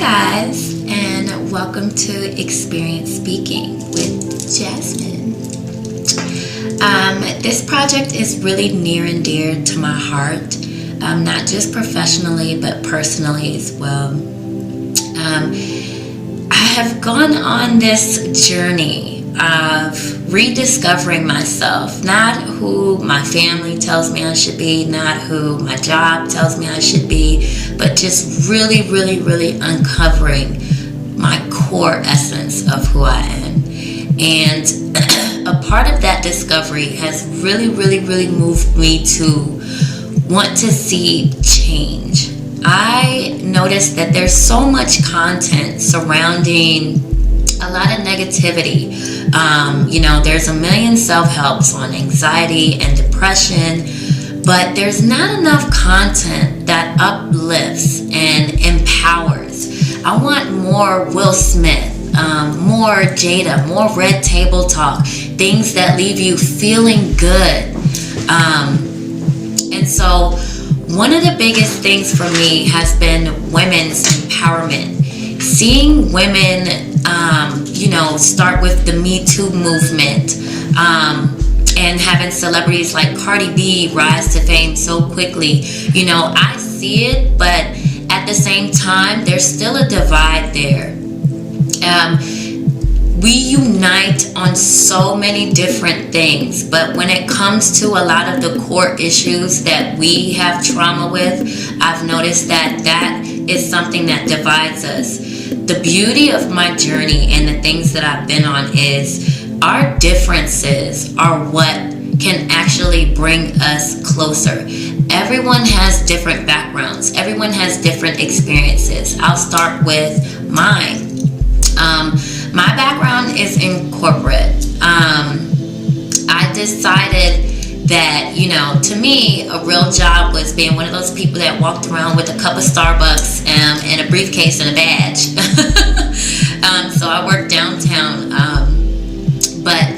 guys, and welcome to Experience Speaking with Jasmine. This project is really near and dear to my heart, not just professionally, but personally as well. I have gone on this journey of rediscovering myself, not who my family tells me I should be, not who my job tells me I should be, but just really uncovering my core essence of who I am. And a part of that discovery has really moved me to want to see change. I noticed that there's so much content surrounding a lot of negativity. There's a million self-helps on anxiety and depression, but there's not enough content that uplifts and empowers. I want more Will Smith, more Jada, more Red Table Talk, things that leave you feeling good. And so one of the biggest things for me has been women's empowerment. Seeing women, start with the Me Too movement, and having celebrities like Cardi B rise to fame so quickly. I see it, but at the same time, there's still a divide there. We unite on so many different things, but when it comes to a lot of the core issues that we have trauma with, I've noticed that is something that divides us. The beauty of my journey and the things that I've been on is our differences are what can actually bring us closer. Everyone has different backgrounds. Everyone has different experiences. I'll start with mine. My background is in corporate. I decided that, to me, a real job was being one of those people that walked around with a cup of Starbucks and a briefcase and a badge. So I worked downtown, but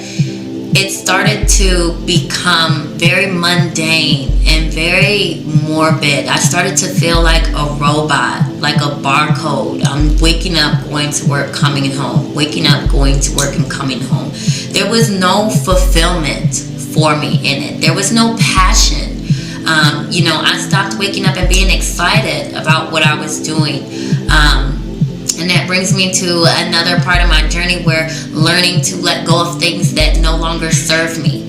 it started to become very mundane and very morbid. I started to feel like a robot, like a barcode. I'm waking up, going to work, coming home, waking up, going to work, and coming home. There was no fulfillment for me in it. There was no passion. I stopped waking up and being excited about what I was doing. And that brings me to another part of my journey where learning to let go of things that no longer serve me.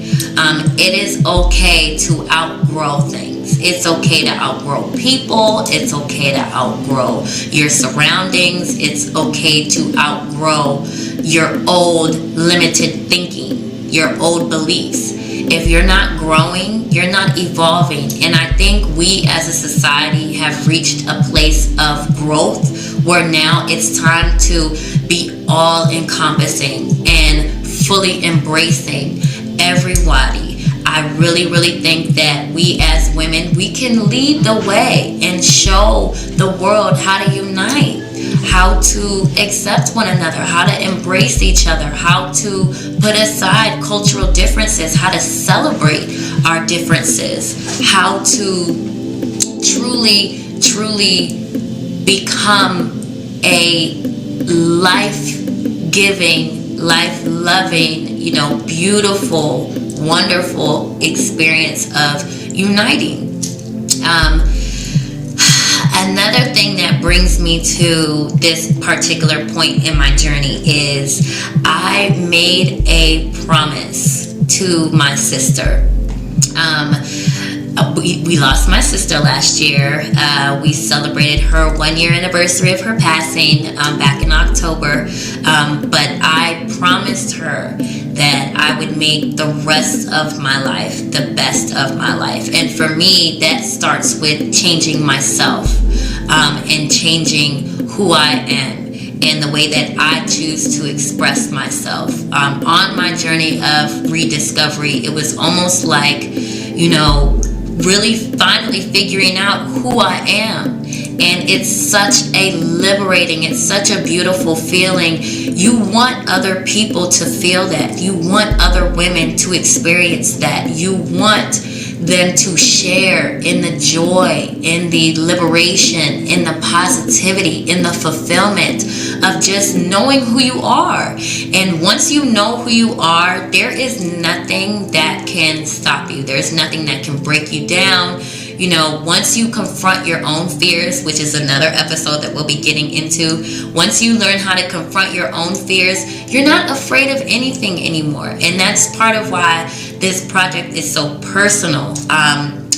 It is okay to outgrow things. It's okay to outgrow people. It's okay to outgrow your surroundings. It's okay to outgrow your old limited thinking, your old beliefs. If you're not growing, you're not evolving. And I think we as a society have reached a place of growth where now it's time to be all encompassing and fully embracing everybody. I really think that we as women, we can lead the way and show the world how to unite, how to accept one another, how to embrace each other, how to put aside cultural differences, how to celebrate our differences, how to truly become a life-giving, life-loving, beautiful, wonderful experience of uniting. Another thing that brings me to this particular point in my journey is I made a promise to my sister. We lost my sister last year. We celebrated her 1 year anniversary of her passing back in October. But I promised her that I would make the rest of my life the best of my life. And for me, that starts with changing myself and changing who I am and the way that I choose to express myself. On my journey of rediscovery, it was almost like, really finally figuring out who I am. And it's such a liberating, it's such a beautiful feeling. You want other people to feel that. You want other women to experience that. You want them to share in the joy, in the liberation, in the positivity, in the fulfillment of just knowing who you are. And once you know who you are, there is nothing that can stop you. There's nothing that can break you down. You know, once you confront your own fears, which is another episode that we'll be getting into, once you learn how to confront your own fears, you're not afraid of anything anymore. And that's part of why this project is so personal.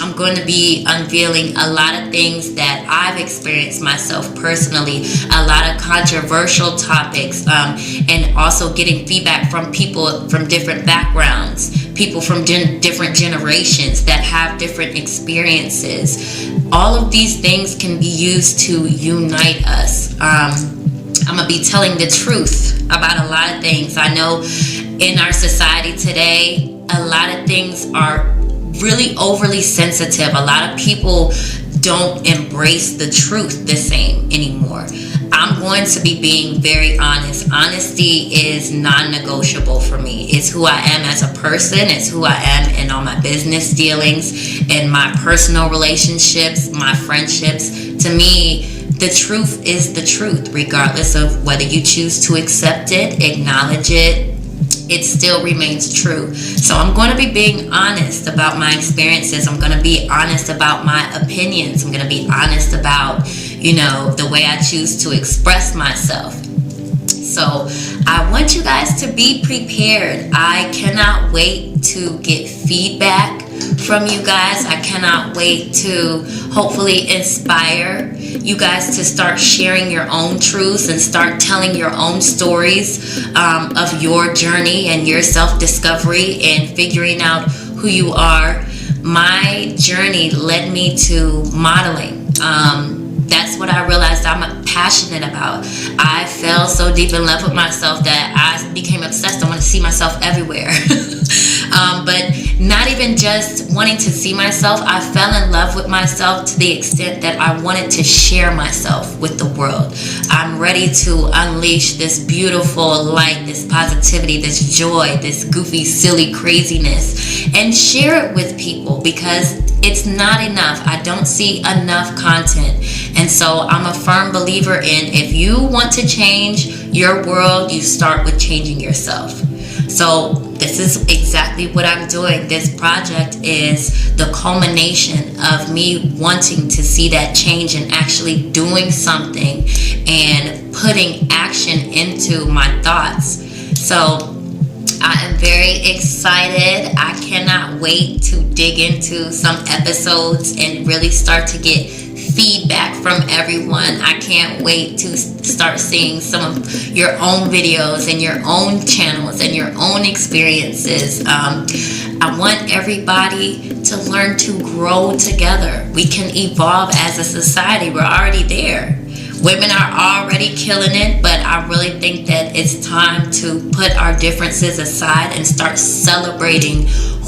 I'm going to be unveiling a lot of things that I've experienced myself personally, a lot of controversial topics, and also getting feedback from people from different backgrounds, people from different generations that have different experiences. All of these things can be used to unite us. I'm going to be telling the truth about a lot of things. I know in our society today, a lot of things are really overly sensitive. A lot of people don't embrace the truth the same anymore. I'm going to be being very honest. Honesty is non-negotiable for me. It's who I am as a person. It's who I am in all my business dealings, in my personal relationships, my friendships. To me, the truth is the truth, regardless of whether you choose to accept it, acknowledge it. It still remains true. So I'm going to be being honest about my experiences. I'm going to be honest about my opinions. I'm going to be honest about, you know, the way I choose to express myself. So I want you guys to be prepared. I cannot wait to get feedback from you guys. I cannot wait to hopefully inspire you guys to start sharing your own truths and start telling your own stories of your journey and your self-discovery and figuring out who you are. My journey led me to modeling. That's what I realized I'm passionate about. I fell so deep in love with myself that I became obsessed. I want to see myself everywhere. But not even just wanting to see myself, I fell in love with myself to the extent that I wanted to share myself with the world. I'm ready to unleash this beautiful light, this positivity, this joy, this goofy, silly craziness, and share it with people because it's not enough. I don't see enough content. And so I'm a firm believer in if you want to change your world, you start with changing yourself. So this is exactly what I'm doing. This project is the culmination of me wanting to see that change and actually doing something and putting action into my thoughts. So I am very excited. I cannot wait to dig into some episodes and really start to get feedback from everyone. I can't wait to start seeing some of your own videos and your own channels and your own experiences. I want everybody to learn to grow together. We can evolve as a society. We're already there. Women are already killing it, but I really think that it's time to put our differences aside and start celebrating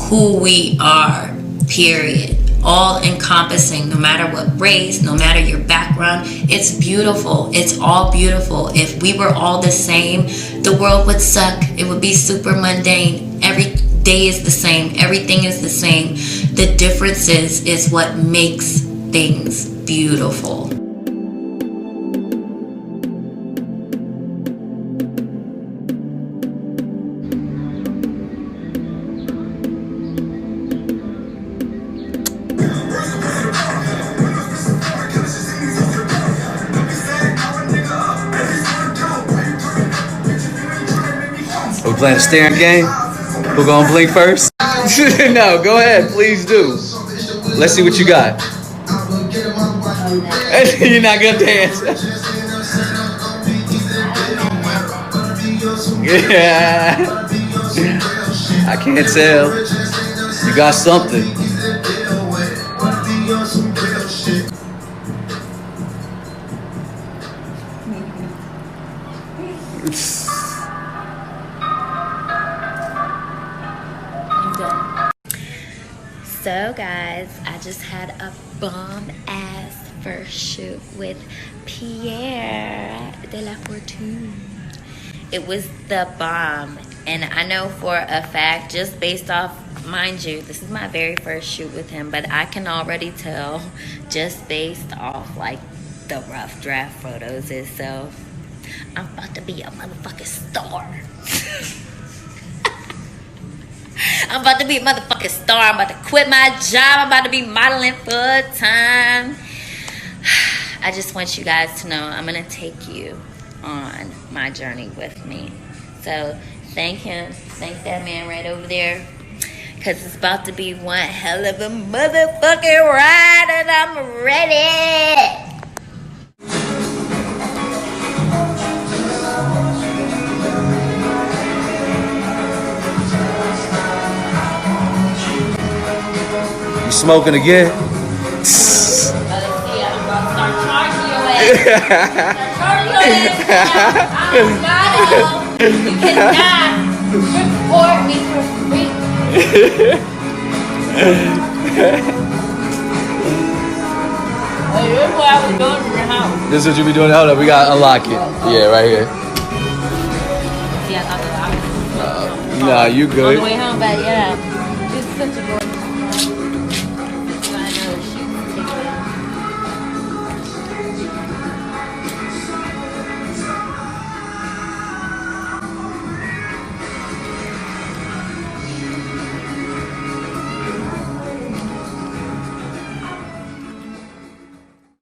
who we are, period. All encompassing, no matter what race, no matter your background. It's beautiful. It's all beautiful. If we were all the same, the world would suck. It would be super mundane. Every day is the same. Everything is the same. The differences is what makes things beautiful. We playing a staring game? Who gonna blink first? No, go ahead, please do. Let's see what you got. You're not gonna dance. Yeah. I can't tell. You got something. So guys, I just had a bomb-ass first shoot with Pierre de la Fortune. It was the bomb, and I know for a fact, just based off mind you, this is my very first shoot with him, but I can already tell just based off like the rough draft photos itself, I'm about to be a motherfucking star. I'm about to be a motherfucking star. I'm about to quit my job. I'm about to be modeling full time. I just want you guys to know I'm gonna take you on my journey with me. So thank him, thank that man right over there, because it's about to be one hell of a motherfucking ride, and I'm ready. You smoking again? You cannot report me for free. This is what I was doing in the house. This is what you be doing? Hold up, we gotta unlock it. Yeah, right here. See, I thought that I was Nah, you on good. the way home, but yeah, this is such a good